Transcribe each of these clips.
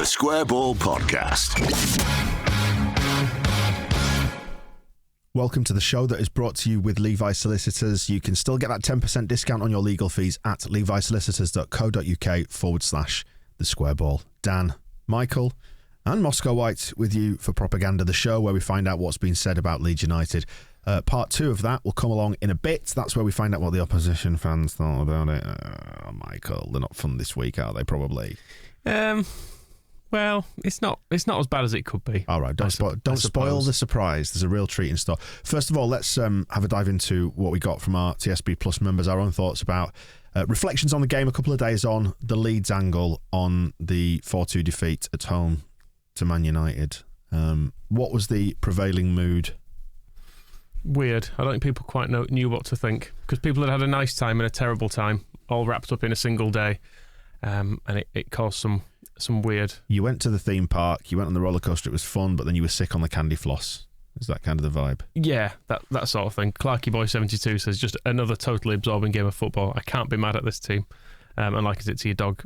The Square Ball Podcast. Welcome to the show that is brought to you with Levi Solicitors. You can still get that 10% discount on your legal fees at levisolicitors.co.uk/the Square Ball. Dan, Michael, and Moscow White with you for Propaganda, the show where we find out what's been said about Leeds United. Part 2 of that will come along in a bit. That's where we find out what the opposition fans thought about it. Michael, they're not fun this week, are they? Probably. Well, it's not as bad as it could be. All right, don't spoil the surprise. There's a real treat in store. First of all, let's have a dive into what we got from our TSB Plus members, our own thoughts about reflections on the game a couple of days on, the Leeds angle on the 4-2 defeat at home to Man United. What was the prevailing mood? Weird. I don't think people quite knew what to think, because people had a nice time and a terrible time, all wrapped up in a single day, and it caused some weird... You went to the theme park, you went on the roller coaster, it was fun, but then you were sick on the candy floss. Is that kind of the vibe? Yeah, that sort of thing. Clarky Boy 72 says, just another totally absorbing game of football. I can't be mad at this team. And likens it to your dog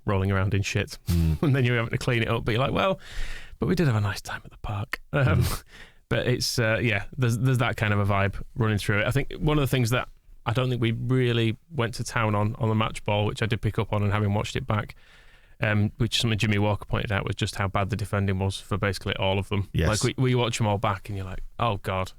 rolling around in shit. And then you're having to clean it up, but you're like, well, but we did have a nice time at the park. But it's, there's that kind of a vibe running through it. I think one of the things that I don't think we really went to town on the match ball, which I did pick up on and having watched it back, which something Jimmy Walker pointed out, was just how bad the defending was for basically all of them. Yes. Like we watch them all back and you're like, oh God.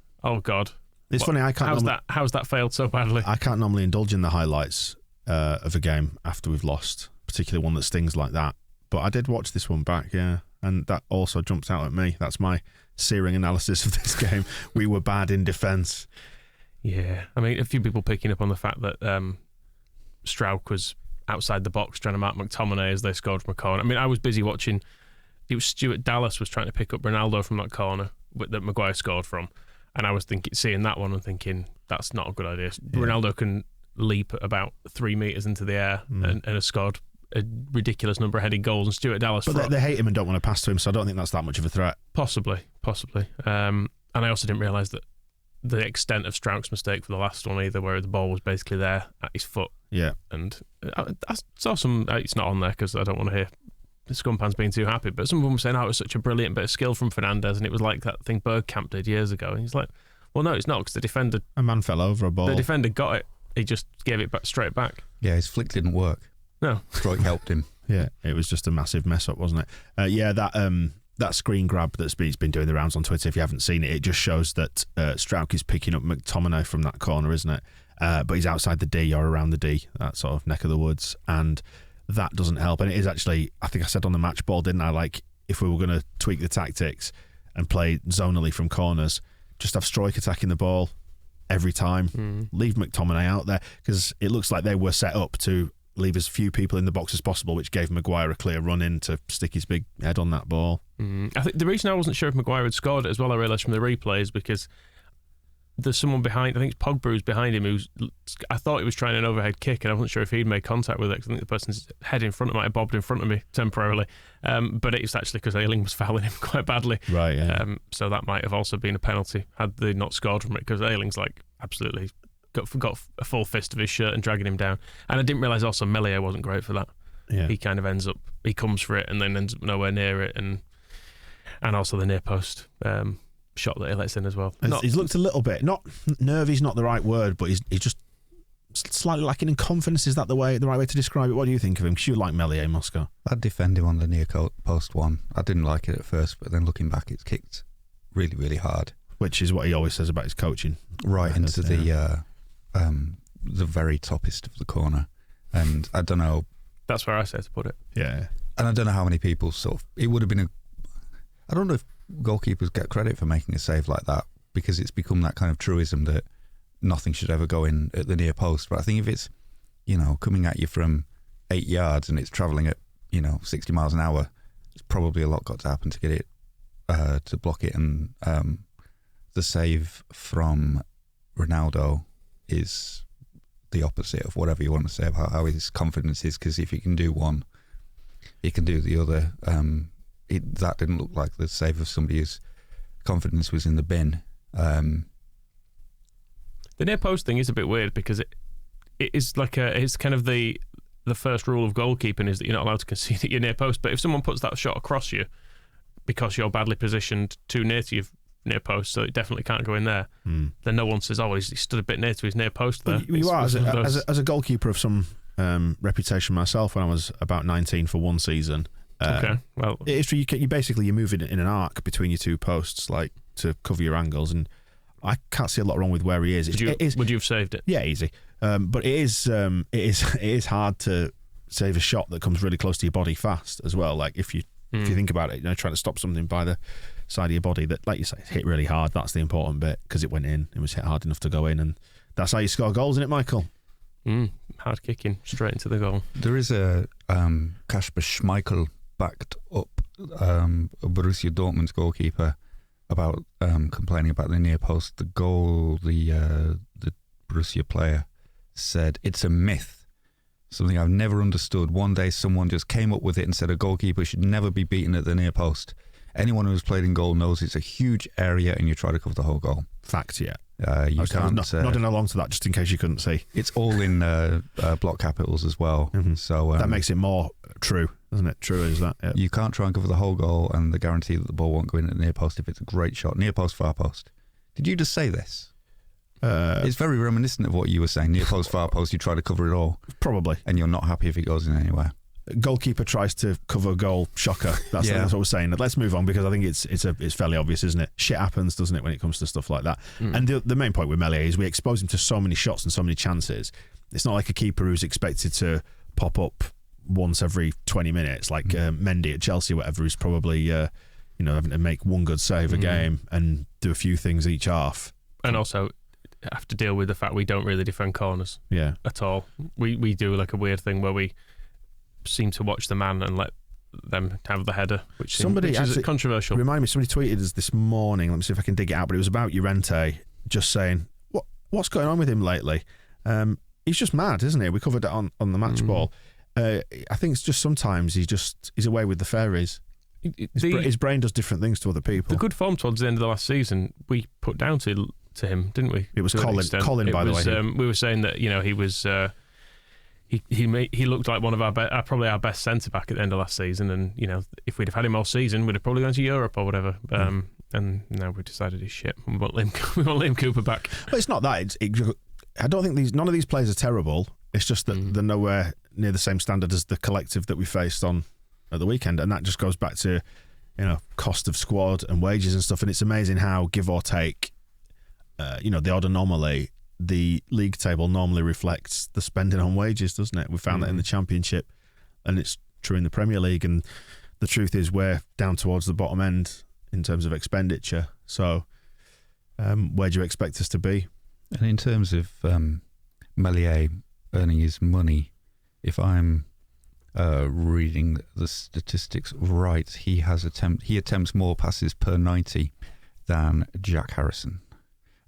It's funny, I can't... How's that failed so badly? I can't normally indulge in the highlights of a game after we've lost, particularly one that stings like that. But I did watch this one back, yeah. And that also jumps out at me. That's my searing analysis of this game. We were bad in defence. Yeah. I mean, a few people picking up on the fact that Strauch was outside the box trying to mark McTominay as they scored from a corner. I mean, I was busy watching. It was Stuart Dallas was trying to pick up Ronaldo from that corner that Maguire scored from, and I was seeing that one and thinking that's not a good idea. Yeah. Ronaldo can leap at about 3 meters into the air and has scored a ridiculous number of headed goals, and Stuart Dallas... But they hate him and don't want to pass to him, so I don't think that's that much of a threat. Possibly. And I also didn't realise that the extent of Strauch's mistake for the last one either, where the ball was basically there at his foot. Yeah. And I saw some... It's not on there because I don't want to hear the Scumpans being too happy, but some of them were saying, it was such a brilliant bit of skill from Fernandes, and it was like that thing Bergkamp did years ago. And he's like, well, no, it's not, because the defender... A man fell over a ball. The defender got it. He just gave it back straight back. Yeah, his flick didn't work. No. Strike helped him. Yeah, it was just a massive mess up, wasn't it? That screen grab that's been doing the rounds on Twitter, if you haven't seen it, it just shows that Strauch is picking up McTominay from that corner, isn't it? But he's outside the D or around the D, that sort of neck of the woods, and that doesn't help. And it is actually, I think I said on the match ball, didn't I, like, if we were going to tweak the tactics and play zonally from corners, just have Struijk attacking the ball every time. Leave McTominay out there, because it looks like they were set up to leave as few people in the box as possible, which gave Maguire a clear run in to stick his big head on that ball. I think the reason I wasn't sure if Maguire had scored it as well, I realised from the replay, is because there's someone behind, I think it's Pogba who's behind him, I thought he was trying an overhead kick, and I wasn't sure if he'd made contact with it, because I think the person's head in front of might have bobbed in front of me temporarily, but it was actually because Ayling was fouling him quite badly. Right, yeah. So that might have also been a penalty had they not scored from it, because Ayling's like absolutely got a full fist of his shirt and dragging him down. And I didn't realise also Meslier wasn't great for that. Yeah. He kind of he comes for it and then ends up nowhere near it, and also the near post shot that he lets in as well. He's looked a little bit, not nervy's not the right word, but he's just slightly lacking in confidence. Is that the right way to describe it? What do you think of him? Because you like Meslier, Moscow. I'd defend him on the near post one. I didn't like it at first, but then looking back, it's kicked really, really hard. Which is what he always says about his coaching. Right into the very toppest of the corner. And I don't know... That's where I say to put it. Yeah. And I don't know how many people it would have been I don't know if goalkeepers get credit for making a save like that, because it's become that kind of truism that nothing should ever go in at the near post. But I think if it's, coming at you from 8 yards and it's travelling at, 60 miles an hour, it's probably a lot got to happen to get it, to block it. And the save from Ronaldo is the opposite of whatever you want to say about how his confidence is, because if he can do one, he can do the other. That didn't look like the save of somebody whose confidence was in the bin. The near post thing is a bit weird, because it is like it's kind of the the first rule of goalkeeping is that you're not allowed to concede at your near post. But if someone puts that shot across you because you're badly positioned too near to your near post, so it definitely can't go in there, then no one says, oh, he stood a bit near to his near post there. You are, as a goalkeeper of some reputation myself, when I was about 19 for one season. Okay, well, it's true. You basically move it in an arc between your two posts, like to cover your angles, and I can't see a lot wrong with where he is. Would you have saved it? Yeah, easy. But it is hard to save a shot that comes really close to your body fast as well. Like if you think about it, trying to stop something by the side of your body that, like you say, hit really hard. That's the important bit, because it went in. It was hit hard enough to go in, and that's how you score goals, isn't it, Michael? Hard kicking straight into the goal. There is a Kasper Schmeichel backed up Borussia Dortmund's goalkeeper about complaining about the near post. The goal, the Borussia player said, it's a myth, something I've never understood. One day someone just came up with it and said a goalkeeper should never be beaten at the near post. Anyone who's played in goal knows it's a huge area and you try to cover the whole goal. Fact, yeah. You can't nodding along to that just in case you couldn't see. It's all in block capitals as well. So that makes it more true, doesn't it? True is that. Yep. You can't try and cover the whole goal and the guarantee that the ball won't go in at the near post if it's a great shot. Near post, far post. Did you just say this? It's very reminiscent of what you were saying. Near post, far post, you try to cover it all. Probably. And you're not happy if it goes in anywhere. Goalkeeper tries to cover a goal. Shocker. That's what I was saying. Let's move on, because I think it's fairly obvious, isn't it? Shit happens, doesn't it, when it comes to stuff like that? And the main point with Meslier is we expose him to so many shots and so many chances. It's not like a keeper who's expected to pop up once every 20 minutes, like Mendy at Chelsea, whatever, who's probably having to make one good save a game and do a few things each half. And also have to deal with the fact we don't really defend corners at all. We do like a weird thing where we seem to watch the man and let them have the header, which is controversial. Remind me, somebody tweeted us this morning, let me see if I can dig it out, but it was about Llorente, just saying, what's going on with him lately? He's just mad, isn't he? We covered that on the match ball. I think it's just sometimes he's away with the fairies. His brain does different things to other people. The good form towards the end of the last season we put down to him, didn't we? It was Colin, by the way. We were saying that he was he looked like one of probably our best centre back at the end of last season, and if we'd have had him all season, we'd have probably gone to Europe or whatever. And now we've decided he's shit. We want Liam Cooper back. But it's not that. I don't think none of these players are terrible. It's just that they're nowhere near the same standard as the collective that we faced on at the weekend, and that just goes back to cost of squad and wages and stuff. And it's amazing how, give or take, the odd anomaly, the league table normally reflects the spending on wages, doesn't it? We found that in the Championship, and it's true in the Premier League. And the truth is, we're down towards the bottom end in terms of expenditure. So, where do you expect us to be? And in terms of Meslier earning his money, if I'm reading the statistics right, he attempts more passes per 90 than Jack Harrison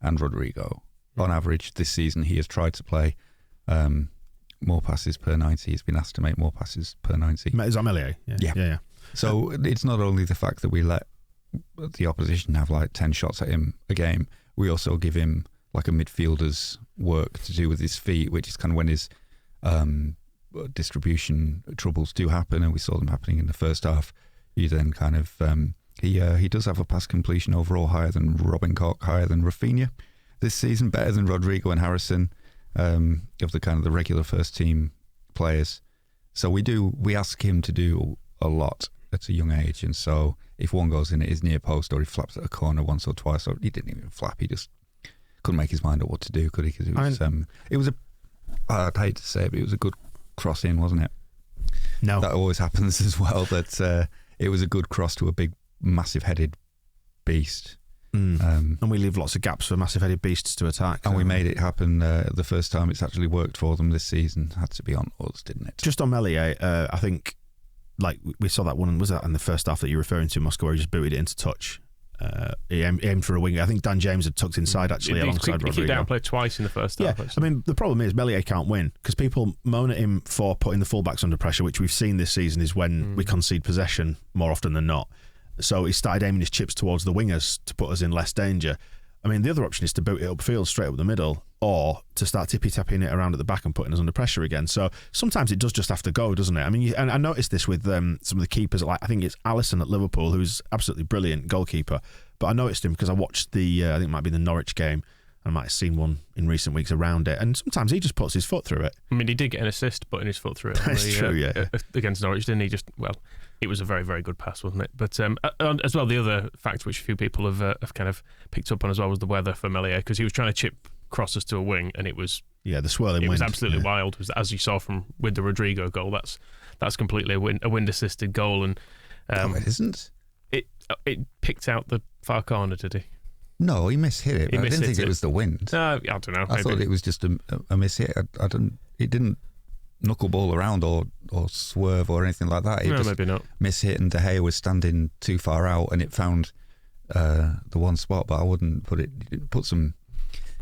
and Rodrigo. On average, this season, he has tried to play more passes per 90. He's been asked to make more passes per 90. Is that Meslier? Yeah. So it's not only the fact that we let the opposition have like 10 shots at him a game, we also give him like a midfielder's work to do with his feet, which is kind of when his distribution troubles do happen, and we saw them happening in the first half. He then kind of he does have a pass completion overall higher than Robin Koch, higher than Rafinha this season, better than Rodrigo and Harrison, of the kind of the regular first team players. So we ask him to do a lot at a young age, and so if one goes in at his near post or he flaps at a corner once or twice, or he didn't even flap, he just couldn't make his mind up what to do, could he? Because it was I'd hate to say it, but it was a good cross in, wasn't it? No, that always happens as well. That it was a good cross to a big, massive headed beast. And we leave lots of gaps for massive headed beasts to attack. And we made it happen the first time it's actually worked for them this season. Had to be on us, didn't it? Just on Meslier, I think, like we saw that one, was that in the first half that you're referring to, Moscow, where he just booted it into touch? He aimed for a winger. I think Dan James had tucked inside actually alongside Rodrigo. He downplayed twice in the first half. I mean, the problem is Meslier can't win, because people moan at him for putting the fullbacks under pressure, which we've seen this season is when we concede possession more often than not. So he started aiming his chips towards the wingers to put us in less danger. I mean, the other option is to boot it upfield straight up the middle, or to start tippy-tapping it around at the back and putting us under pressure again. So sometimes it does just have to go, doesn't it? I mean, and I noticed this with some of the keepers, like I think it's Alisson at Liverpool, who's absolutely brilliant goalkeeper. But I noticed him because I watched I think it might be the Norwich game. I might have seen one in recent weeks around it, and sometimes he just puts his foot through it. I mean, he did get an assist putting his foot through it. That's true, yeah. Against Norwich, didn't he? It was a very, very good pass, wasn't it? But as well, the other fact which a few people have kind of picked up on as well was the weather for Meslier, because he was trying to chip crosses to a wing, and it was the swirling wind. It was absolutely wild. As you saw with the Rodrigo goal, that's completely a wind assisted goal, and it isn't. It picked out the far corner, did he? No, he mishit it. I didn't think it was the wind. I don't know. I thought it was just a mishit. It didn't knuckleball around or swerve or anything like that. It just maybe not. Mishit, and De Gea was standing too far out, and it found the one spot. But I wouldn't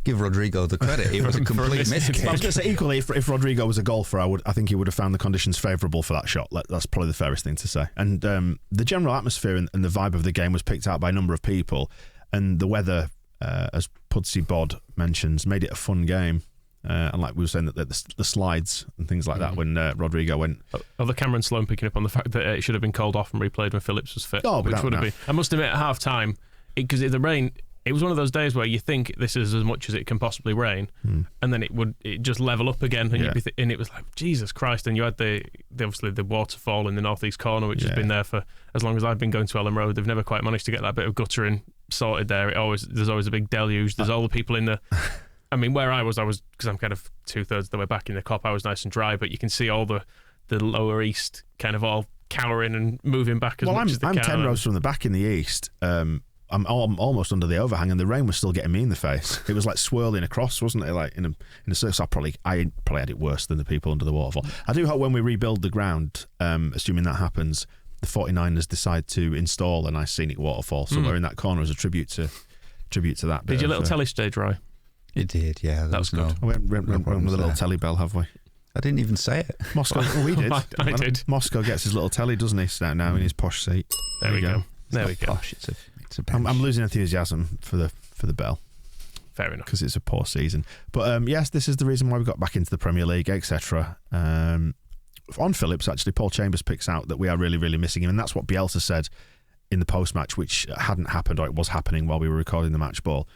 give Rodrigo the credit. It was a complete miskick. I was going to say, equally, if Rodrigo was a golfer, I think he would have found the conditions favourable for that shot. That's probably the fairest thing to say. And the general atmosphere and the vibe of the game was picked out by a number of people. And the weather, as Pudsey Bod mentions, made it a fun game. And like we were saying, that the slides and things like that when Rodrigo went. The Cameron Sloan picking up on the fact that it should have been called off and replayed when Phillips was fit. Which would have been. I must admit, at half time, because the rain. It was one of those days where you think this is as much as it can possibly rain, and then it just level up again, and and it was like, Jesus Christ! And you had obviously the waterfall in the northeast corner, which has been there for as long as I've been going to Ellen Road. They've never quite managed to get that bit of guttering sorted there. There's always a big deluge. There's all the people in the. I mean, where I was because I'm kind of 2/3 of the way back in the Cop. I was nice and dry, but you can see all the lower east kind of all cowering and moving back as much as they can. I'm 10 rows from the back in the east. I'm almost under the overhang, and the rain was still getting me in the face. It was like swirling across, wasn't it? Like in a circle. So I probably had it worse than the people under the waterfall. I do hope when we rebuild the ground, assuming that happens, the 49ers decide to install a nice scenic waterfall somewhere in that corner as a tribute to that. Did your little telly stay dry? It did, yeah. That was good. We went with a little telly bell, have we? I didn't even say it. Moscow, we did. I did. Moscow gets his little telly, doesn't he? Now in his posh seat. There we go. There we go. Posh, it's a I'm losing enthusiasm for the bell. Fair enough, because it's a poor season. But yes, this is the reason why we got back into the Premier League, etc. On Phillips, actually, Paul Chambers picks out that we are really, really missing him, and that's what Bielsa said in the post-match, which hadn't happened, or it was happening while we were recording the match ball.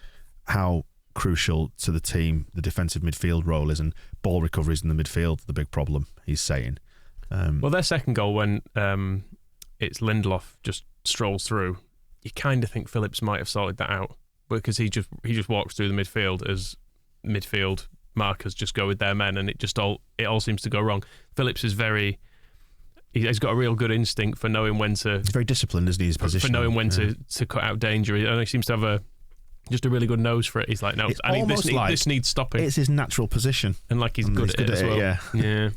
How crucial to the team the defensive midfield role is, and ball recoveries in the midfield the big problem, he's saying. Well, their second goal, when it's Lindelof just strolls through, you kind of think Phillips might have sorted that out, because he just walks through the midfield as midfield markers just go with their men, and it all seems to go wrong. Phillips is he's got a real good instinct for knowing when to. He's very disciplined, isn't he? His position for knowing when to cut out danger, and he seems to have just a really good nose for it. He's like, no, I think this needs stopping. It's his natural position, and he's good at it as well. Yeah.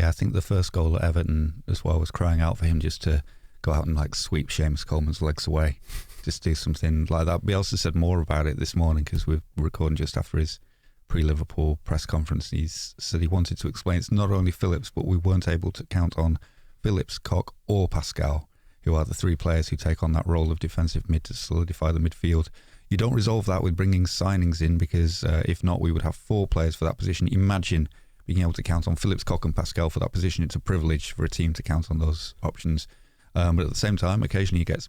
I think the first goal at Everton as well was crying out for him just to go out and sweep Seamus Coleman's legs away, just do something like that. Bielsa said more about it this morning because we're recording just after his pre-Liverpool press conference. He said he wanted to explain it's not only Phillips, but we weren't able to count on Phillips, Koch or Pascal, who are the three players who take on that role of defensive mid to solidify the midfield. You don't resolve that with bringing signings in, because if not, we would have 4 players for that position. Imagine being able to count on Phillips, Koch and Pascal for that position. It's a privilege for a team to count on those options. But at the same time, occasionally you get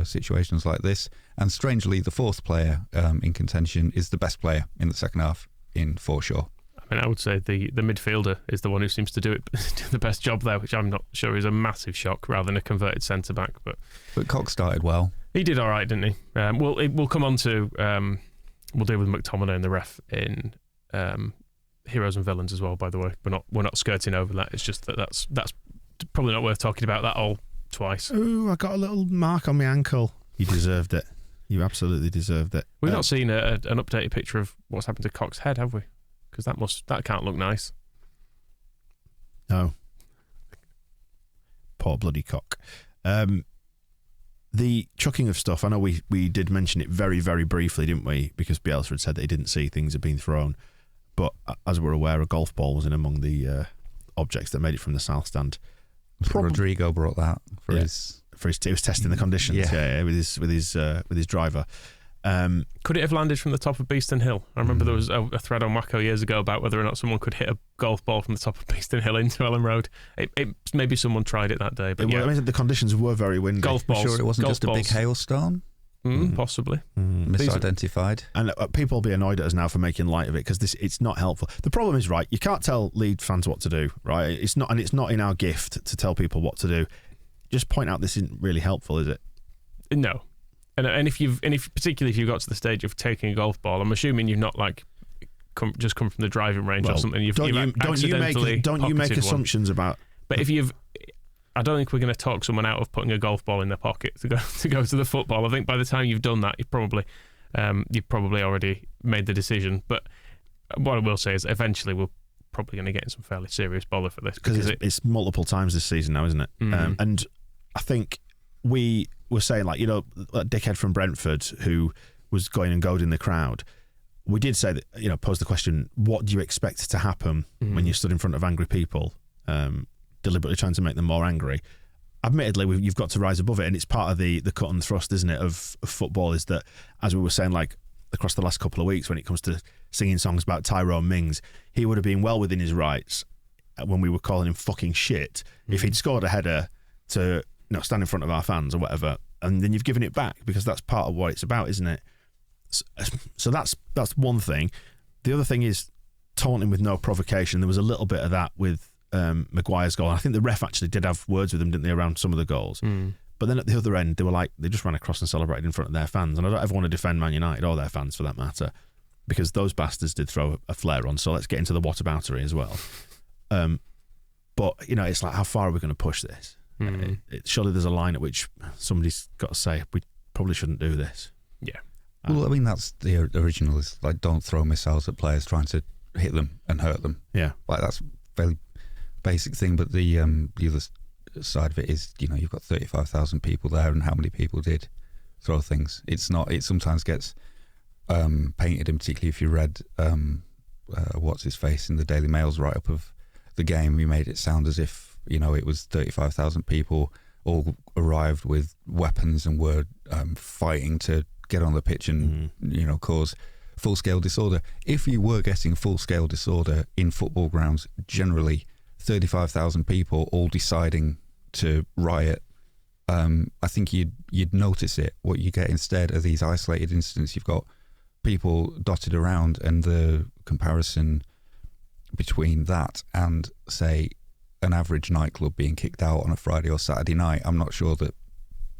situations like this. And strangely, the 4th player in contention is the best player in the second half in Forshaw. I mean, I would say the midfielder is the one who seems to do the best job there, which I'm not sure is a massive shock rather than a converted centre-back. But Koch started well. He did all right, didn't he? We'll come on to... we'll deal with McTominay and the ref in Heroes and Villains as well, by the way. We're not skirting over that. It's just that's probably not worth talking about that all twice. Ooh, I got a little mark on my ankle. You deserved it. You absolutely deserved it. We've not seen an updated picture of what's happened to Koch's head, have we? Because that can't look nice. No. Poor bloody Koch. The chucking of stuff, I know we did mention it very, very briefly, didn't we? Because Bielsa had said that he didn't see things had been thrown. But as we're aware, a golf ball was in among the objects that made it from the south stand. Rodrigo brought that for his. He was testing the conditions, with his driver. Could it have landed from the top of Beeston Hill? I remember there was a thread on Wacko years ago about whether or not someone could hit a golf ball from the top of Beeston Hill into Ellen Road. Maybe someone tried it that day. But I mean, the conditions were very windy. Golf balls. Sure, it wasn't golf just balls. a big hailstorm. Possibly. Misidentified. And people will be annoyed at us now for making light of it because it's not helpful. The problem is, right, you can't tell Leeds fans what to do, right? It's not in our gift to tell people what to do. Just point out this isn't really helpful, is it? No. And particularly if you've got to the stage of taking a golf ball, I'm assuming you've not just come from the driving range or something. Don't you make assumptions about? But I don't think we're going to talk someone out of putting a golf ball in their pocket to go to the football. I think by the time you've done that, you've probably already made the decision. But what I will say is, eventually we're probably going to get in some fairly serious bother for this because it's multiple times this season now, isn't it? And I think we were saying, like, that dickhead from Brentford who was going and goading the crowd. We did say that, pose the question, what do you expect to happen when you stood in front of angry people, deliberately trying to make them more angry? Admittedly, you've got to rise above it, and it's part of the cut and thrust, isn't it, of football, is that, as we were saying, like, across the last couple of weeks, when it comes to singing songs about Tyrone Mings, he would have been well within his rights when we were calling him fucking shit if he'd scored a header to stand in front of our fans or whatever, and then you've given it back, because that's part of what it's about, isn't it? So that's one thing. The other thing is taunting with no provocation. There was a little bit of that with Maguire's goal. I think the ref actually did have words with him, didn't they, around some of the goals. But then at the other end, they just ran across and celebrated in front of their fans. And I don't ever want to defend Man United or their fans for that matter, because those bastards did throw a flare on. So let's get into the whataboutery as well. But it's like, how far are we going to push this? Surely there's a line at which somebody's got to say, we probably shouldn't do this. Yeah. Well, I mean, that's the original, is like, don't throw missiles at players trying to hit them and hurt them. Yeah. Like, that's a fairly basic thing. But the other side of it is, you've got 35,000 people there, and how many people did throw things? It sometimes gets painted, and particularly if you read what's his face in the Daily Mail's write-up of the game, he made it sound as if, it was 35,000 people all arrived with weapons and were fighting to get on the pitch and cause full-scale disorder. If you were getting full-scale disorder in football grounds, generally 35,000 people all deciding to riot, I think you'd notice it. What you get instead are these isolated incidents. You've got people dotted around, and the comparison between that and, say, an average nightclub being kicked out on a Friday or Saturday night, I'm not sure that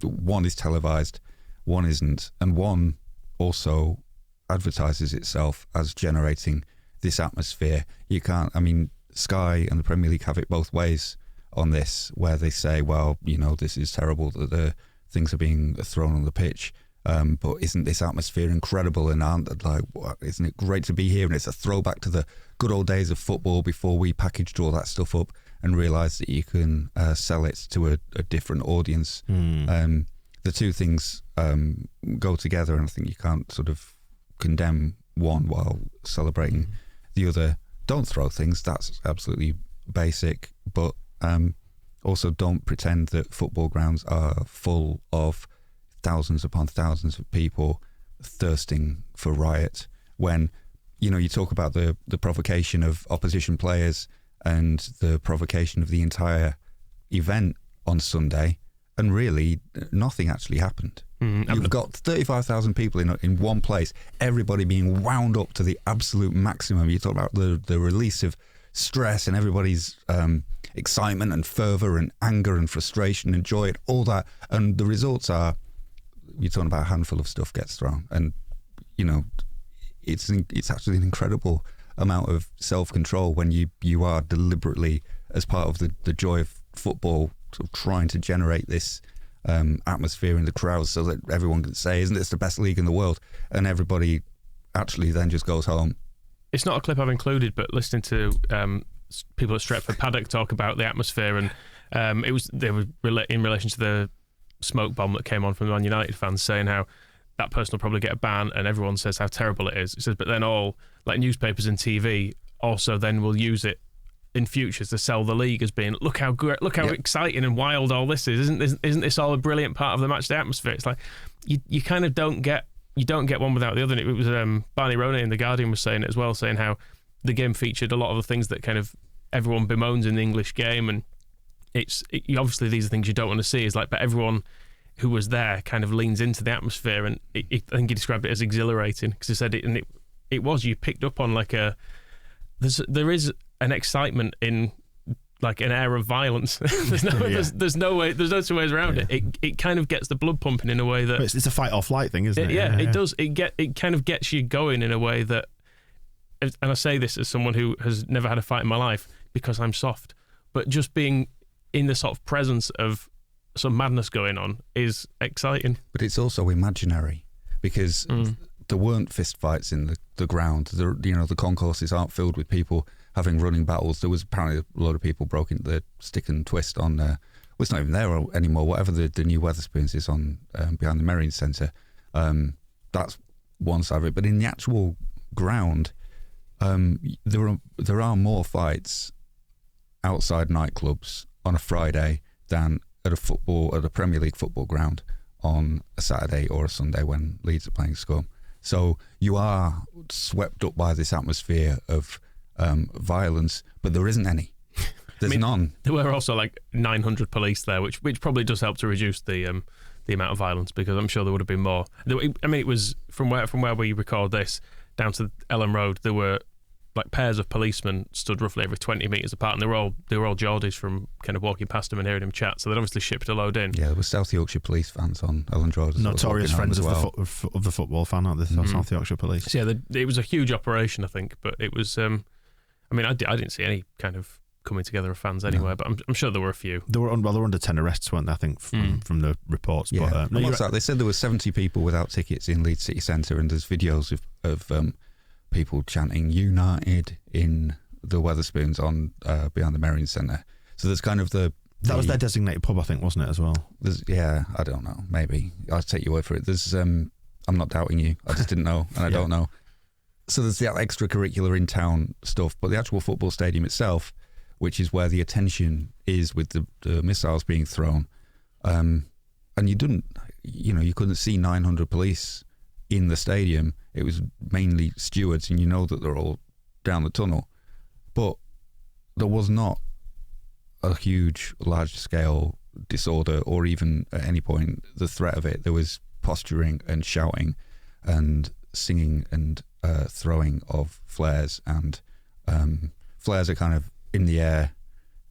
one is televised, one isn't, and one also advertises itself as generating this atmosphere. You can't, I mean, Sky and the Premier League have it both ways on this, where they say, well, this is terrible that the things are being thrown on the pitch, but isn't this atmosphere incredible, and isn't it great to be here, and it's a throwback to the good old days of football before we packaged all that stuff up and realised that you can sell it to a different audience. The two things go together, and I think you can't sort of condemn one while celebrating the other. Don't throw things, that's absolutely basic, but also don't pretend that football grounds are full of thousands upon thousands of people thirsting for riot, when you talk about the provocation of opposition players and the provocation of the entire event on Sunday, and really nothing actually happened. You've got 35,000 people in one place, everybody being wound up to the absolute maximum. You talk about the release of stress and everybody's excitement and fervour and anger and frustration and joy and all that, and the results are, you're talking about a handful of stuff gets thrown, and it's actually an incredible amount of self-control when you are deliberately, as part of the joy of football, sort of trying to generate this atmosphere in the crowds so that everyone can say, isn't this the best league in the world? And everybody actually then just goes home. It's not a clip I've included, but listening to people at Stretford Paddock talk about the atmosphere, and they were in relation to the smoke bomb that came on from the Man United fans, saying how that person will probably get a ban, and everyone says how terrible it is. It says, but then all newspapers and TV also then will use it in futures to sell the league as being, look how great, look how exciting and wild all this is. Isn't this all a brilliant part of the match day atmosphere? It's like you kind of don't get you don't get one without the other. And it was Barney Ronay in The Guardian was saying it as well, saying how the game featured a lot of the things that kind of everyone bemoans in the English game, and obviously these are things you don't want to see. Is like, but everyone who was there kind of leans into the atmosphere, and I think he described it as exhilarating, because he said it, and it was, you picked up on like there is an excitement in like an air of violence. There's no two ways around it. It kind of gets the blood pumping in a way that it's a fight or flight thing, isn't it? It does. It kind of gets you going in a way that, and I say this as someone who has never had a fight in my life because I'm soft, but just being in the sort of presence of some madness going on is exciting. But it's also imaginary, because there weren't fist fights in the ground. The concourses aren't filled with people having running battles. There was apparently a lot of people broke into the stick and twist on. Well, it's not even there anymore. Whatever the new Wetherspoons is on behind the Merrion Centre. That's one side of it. But in the actual ground, there are more fights outside nightclubs on a Friday than at a Premier League football ground on a Saturday or a Sunday when Leeds are playing Scum. So you are swept up by this atmosphere of violence, but there isn't any. There's none. There were also like 900 police there, which probably does help to reduce the amount of violence, because I'm sure there would have been more. I mean, it was from where we record this down to Ellen Road. There were like pairs of policemen stood roughly every 20 metres apart, and they were all Geordies from kind of walking past him and hearing him chat. So they'd obviously shipped a load in. Yeah, there were South Yorkshire police fans on Ellen Road. Notorious friends of the football fan, aren't they? South Yorkshire police. So yeah, it was a huge operation, I think, but it was. I mean, I didn't see any kind of coming together of fans anywhere, but I'm sure there were a few. There were under 10 arrests, weren't there? I think from the reports. Yeah. But, they said there were 70 people without tickets in Leeds City Centre, and there's videos of people chanting "United" in the Wetherspoons on behind the Merrion Centre. So there's kind of that was their designated pub, I think, wasn't it, as well? I don't know. Maybe I'll take your word for it. There's I'm not doubting you. I just didn't know, and I don't know. So there's that extracurricular in town stuff, but the actual football stadium itself, which is where the attention is with the missiles being thrown, and you couldn't see 900 police in the stadium. It was mainly stewards, and you know that they're all down the tunnel. But there was not a huge, large-scale disorder, or even at any point the threat of it. There was posturing and shouting and singing and throwing of flares, and flares are kind of in the air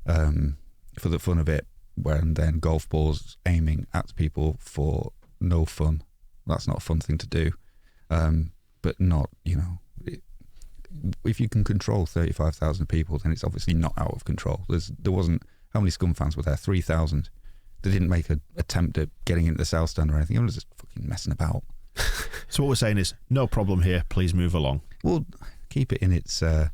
for the fun of it, and then golf balls aiming at people for no fun. That's not a fun thing to do. But not, if you can control 35,000 people, then it's obviously not out of control. There wasn't, how many Scum fans were there? 3,000. They didn't make an attempt at getting into the South Stand or anything. It was just fucking messing about. So what we're saying is, no problem here, please move along. Well, keep it in its... get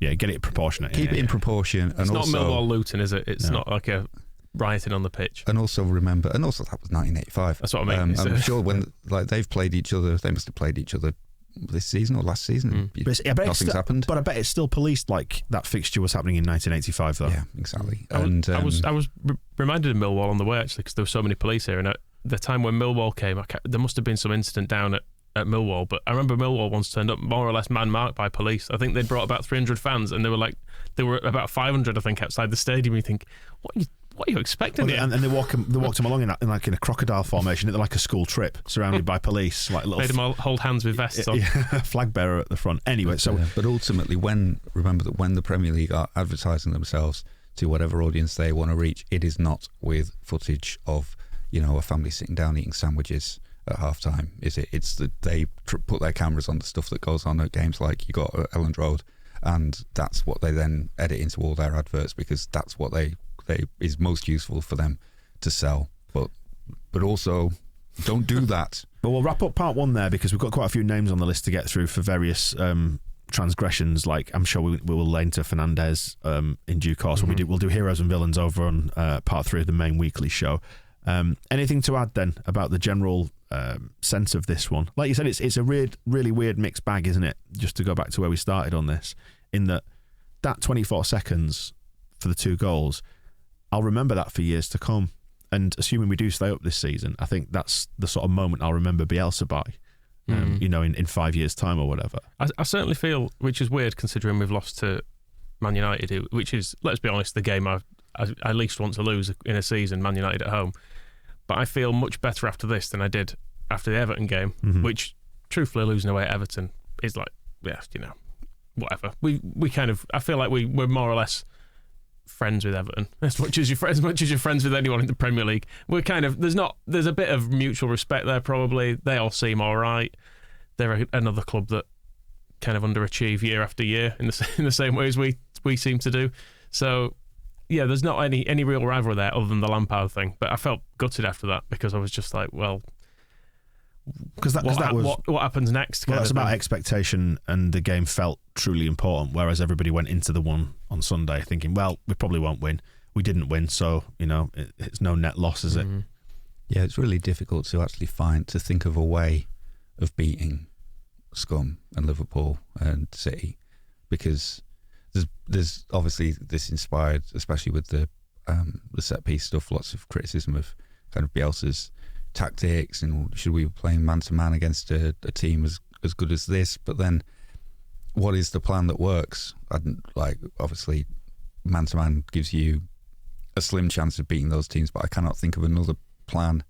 it proportionate. Keep it in proportion. It's and not also, Millwall Luton, is it? It's not like a rioting on the pitch. And also that was 1985. That's what I mean. I'm sure when they've played each other, they must have played each other this season or last season. Nothing's happened. But I bet it's still policed like that fixture was happening in 1985, though. Yeah, exactly. I was reminded of Millwall on the way, actually, because there were so many police here. And at the time when Millwall came, there must have been some incident down at Millwall, but I remember Millwall once turned up more or less man-marked by police. I think they'd brought about 300 fans, and there were about 500, I think, outside the stadium. You think, what are you expecting? And they walked them along in a crocodile formation, like a school trip, surrounded by police, like little. Made them all hold hands with vests on. Yeah, flag bearer at the front. Anyway, but ultimately, remember that when the Premier League are advertising themselves to whatever audience they want to reach, it is not with footage of a family sitting down eating sandwiches at halftime, is it? It's that they put their cameras on the stuff that goes on at games like you got at Ellen Road, and that's what they then edit into all their adverts, because that's what they is most useful for them to sell. But also, don't do that. But we'll wrap up part one there, because we've got quite a few names on the list to get through for various transgressions. Like, I'm sure we will lane to Fernandez in due course. When we'll do heroes and villains over on part 3 of the main weekly show. Anything to add then about the general sense of this one? Like you said, it's a really weird mixed bag, isn't it? Just to go back to where we started on this, in that 24 seconds for the 2 goals, I'll remember that for years to come. And assuming we do stay up this season, I think that's the sort of moment I'll remember Bielsa by. in 5 years' time or whatever. I certainly feel, which is weird considering we've lost to Man United, which is, let's be honest, the game I least want to lose in a season, Man United at home. But I feel much better after this than I did after the Everton game, which, truthfully, losing away at Everton is like, whatever. We kind of, I feel like we're more or less friends with Everton as much as you're friends with anyone in the Premier League. We're kind of, there's a bit of mutual respect there probably. They all seem all right. They're another club that kind of underachieve year after year in the same way as we seem to do. So yeah, there's not any real rivalry there other than the Lampard thing. But I felt gutted after that because I was just like, well, because what happens next? Well, that's about expectation, and the game felt truly important. Whereas everybody went into the one on Sunday thinking, well, we probably won't win. We didn't win, so it's no net loss, is it? Yeah, it's really difficult to actually think of a way of beating Scum and Liverpool and City, because there's obviously this inspired, especially with the set piece stuff, lots of criticism of kind of Bielsa's tactics and should we be playing man to man against a team as good as this? But then, what is the plan that works? Obviously, man to man gives you a slim chance of beating those teams, but I cannot think of another plan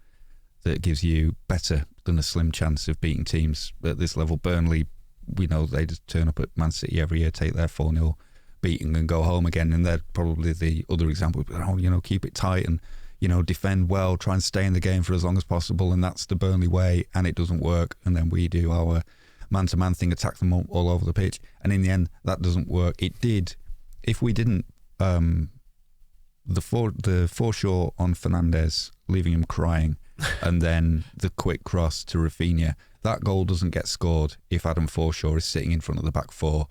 that gives you better than a slim chance of beating teams at this level. Burnley, we know they just turn up at Man City every year, take their 4-0 beating and go home again, and they're probably the other example. Keep it tight and defend well, try and stay in the game for as long as possible, and that's the Burnley way, and it doesn't work. And then we do our man-to-man thing, attack them all over the pitch, and in the end, that doesn't work. It did. If we didn't, the foreshore on Fernandes, leaving him crying, and then the quick cross to Rafinha, that goal doesn't get scored if Adam Forshaw is sitting in front of the back four,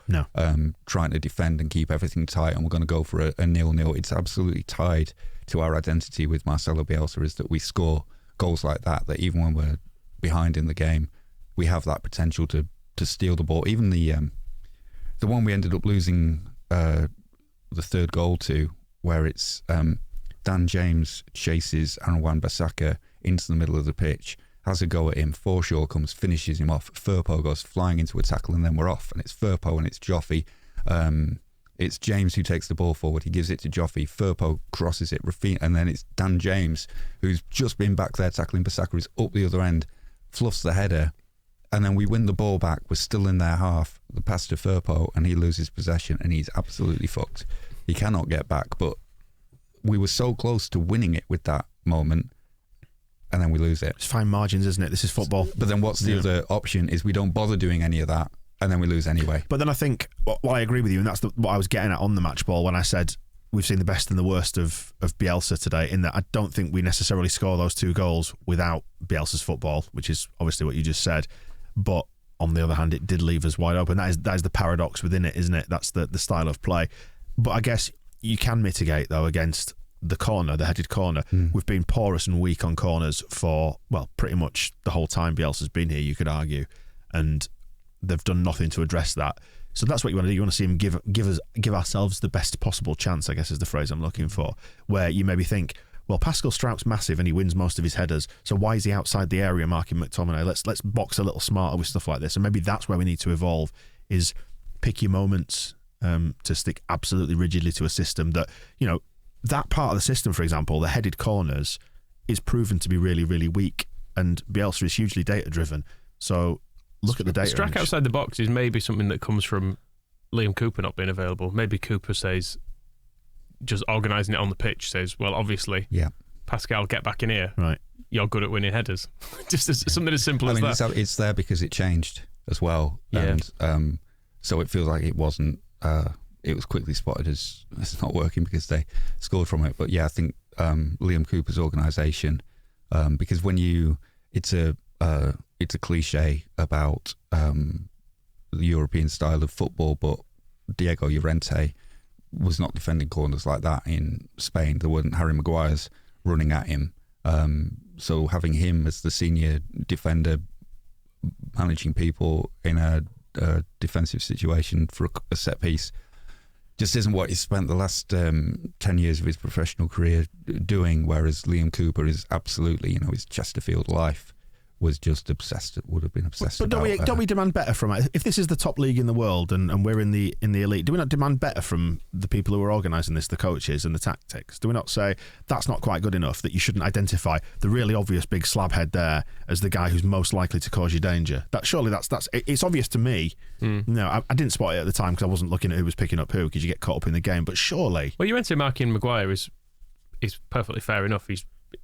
trying to defend and keep everything tight, and we're going to go for a 0-0. It's absolutely tied to our identity with Marcelo Bielsa, is that we score goals like that even when we're behind in the game, we have that potential to steal the ball. Even the one we ended up losing the third goal to, where it's Dan James chases Aaron Wan-Bissaka into the middle of the pitch, has a go at him, Forshaw comes, finishes him off, Firpo goes flying into a tackle, and then we're off, and it's Firpo and it's Joffy. It's James who takes the ball forward. He gives it to Joffy. Firpo crosses it. Rafinha, and then it's Dan James, who's just been back there tackling Bissaka, is up the other end, fluffs the header, and then we win the ball back. We're still in their half. The pass to Firpo, and he loses possession, and he's absolutely fucked. He cannot get back. But we were so close to winning it with that moment, and then we lose it. It's fine margins, isn't it? This is football. But then what's the other option? Is we don't bother doing any of that, and then we lose anyway. But then I think, well, I agree with you, and that's what I was getting at on the match ball when I said we've seen the best and the worst of Bielsa today, in that I don't think we necessarily score those two goals without Bielsa's football, which is obviously what you just said. But on the other hand, it did leave us wide open. That is the paradox within it, isn't it? That's the style of play. But I guess you can mitigate, though, against the headed corner. We've been porous and weak on corners for, well, pretty much the whole time Bielsa's been here, you could argue. And they've done nothing to address that. So that's what you want to do. You want to see him give ourselves the best possible chance, I guess is the phrase I'm looking for, where you maybe think, well, Pascal Strout's massive and he wins most of his headers, so why is he outside the area marking McTominay? Let's box a little smarter with stuff like this. And maybe that's where we need to evolve, is pick your moments to stick absolutely rigidly to a system that, that part of the system, for example, the headed corners, is proven to be really, really weak, and Bielsa is hugely data-driven. So look at the data. Strike outside the box is maybe something that comes from Liam Cooper not being available. Maybe Cooper says, just organising it on the pitch, says, well, obviously, Pascal, get back in here. Right. You're good at winning headers. Just something as simple as that. It's there because it changed as well. Yeah. And so it feels like it wasn't... it was quickly spotted as it's not working because they scored from it. But yeah, I think Liam Cooper's organisation, because when it's a cliche about the European style of football, but Diego Llorente was not defending corners like that in Spain. There weren't Harry Maguire's running at him. So having him as the senior defender, managing people in a defensive situation for a set piece, just isn't what he spent the last 10 years of his professional career doing, whereas Liam Cooper is absolutely, his Chesterfield life was just obsessed. Would have been obsessed. But don't we demand better from it? If this is the top league in the world and we're in the elite, do we not demand better from the people who are organising this, the coaches and the tactics? Do we not say that's not quite good enough, that you shouldn't identify the really obvious big slab head there as the guy who's most likely to cause you danger? Surely that's it's obvious to me. No, I didn't spot it at the time because I wasn't looking at who was picking up who, because you get caught up in the game. But surely, well, you went to marking Maguire is perfectly fair enough.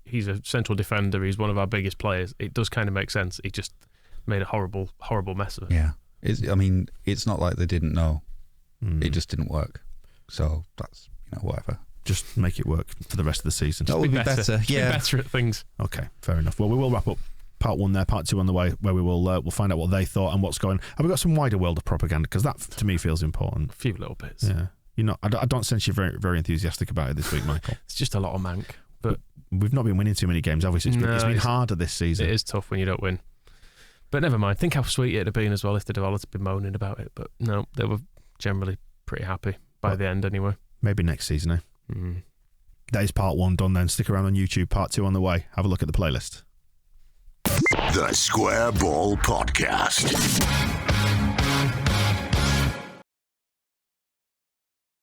He's a central defender. He's one of our biggest players. It does kind of make sense. He just made a horrible mess of it. Yeah. It's not like they didn't know. It just didn't work. So that's, whatever. Just make it work for the rest of the season. That would be better. Be better at things. Okay, fair enough. Well, we will wrap up part 1 there, part 2 on the way, where we'll find out what they thought and what's going. Have we got some wider world of propaganda? Because that, to me, feels important. A few little bits. Yeah. I don't sense you're very, very enthusiastic about it this week, Michael. It's just a lot of mank. But we've not been winning too many games, obviously. It's been harder this season. It is tough when you don't win. But never mind. Think how sweet it'd have been as well if they'd have all been moaning about it. But no, they were generally pretty happy by the end anyway. Maybe next season, eh? That is part 1 done then. Stick around on YouTube. Part 2 on the way. Have a look at the playlist. The Square Ball Podcast.